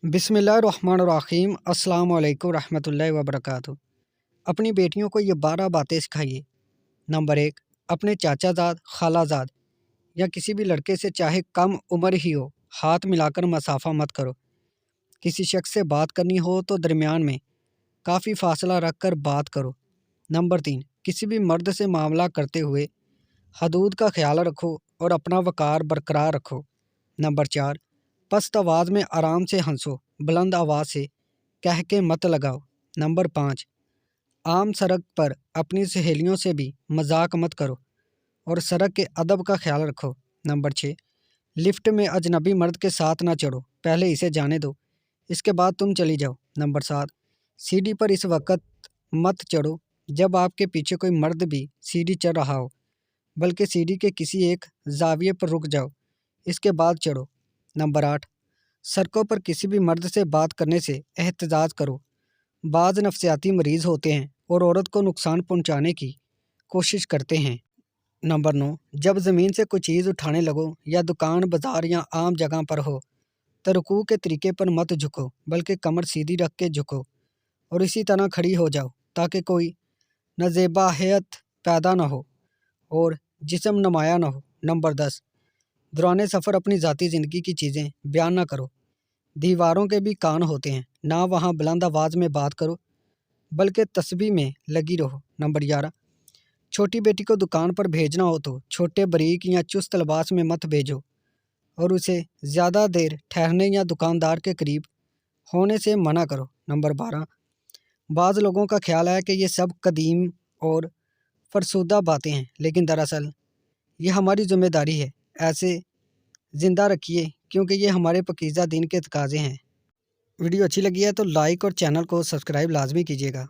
बिस्मिल्लाहिर्रहमानिर्रहीम अस्सलाम वालेकुम रहमतुल्लाहि व बरकातुहू। अपनी बेटियों को ये 12 बातें सिखाइए। नंबर 1, अपने चाचाजाद, खालाजाद या किसी भी लड़के से चाहे कम उम्र ही हो, हाथ मिलाकर मसाफा मत करो। किसी शख्स से बात करनी हो तो दरमियान में काफ़ी फासला रख कर बात करो। नंबर 3, किसी भी मर्द से मामला करते हुए हदूद का ख्याल रखो और अपना वक़ार बरकरार रखो। नंबर 4, पस्त आवाज़ में आराम से हंसो, बुलंद आवाज़ से कह के मत लगाओ। नंबर 5, आम सड़क पर अपनी सहेलियों से भी मजाक मत करो और सड़क के अदब का ख्याल रखो। नंबर 6, लिफ्ट में अजनबी मर्द के साथ ना चढ़ो, पहले इसे जाने दो, इसके बाद तुम चली जाओ। नंबर 7, सीढ़ी पर इस वक्त मत चढ़ो जब आपके पीछे कोई मर्द भी सीढ़ी चढ़ रहा हो, बल्कि सीढ़ी के किसी एक जाविये पर रुक जाओ, इसके बाद चढ़ो। नंबर 8, सड़कों पर किसी भी मर्द से बात करने से एहतजाज करो। बाज़ नफसियाती मरीज़ होते हैं और औरत को नुकसान पहुंचाने की कोशिश करते हैं। नंबर 9, जब ज़मीन से कोई चीज़ उठाने लगो या दुकान, बाज़ार या आम जगह पर हो तो रुकू के तरीके पर मत झुको, बल्कि कमर सीधी रख के झुको और इसी तरह खड़ी हो जाओ ताकि कोई नज़ेबाहयत पैदा ना हो और जिस्म नुमाया ना हो। नंबर 10, दौरान सफ़र अपनी ज़ाती ज़िंदगी की चीज़ें बयान ना करो। दीवारों के भी कान होते हैं, ना वहाँ बुलंद आवाज़ में बात करो, बल्कि तस्बीह में लगी रहो। नंबर 11, छोटी बेटी को दुकान पर भेजना हो तो छोटे, बारीक या चुस्त लिबास में मत भेजो और उसे ज़्यादा देर ठहरने या दुकानदार के करीब होने से मना करो। नंबर 12, बाज़ लोगों का ख्याल है कि ये सब कदीम और फरसुदा बातें हैं, लेकिन दरअसल ये हमारी ज़िम्मेदारी है, ऐसे ज़िंदा रखिए क्योंकि ये हमारे पकीज़ा दीन के तकाज़े हैं। वीडियो अच्छी लगी है तो लाइक और चैनल को सब्सक्राइब लाजमी कीजिएगा।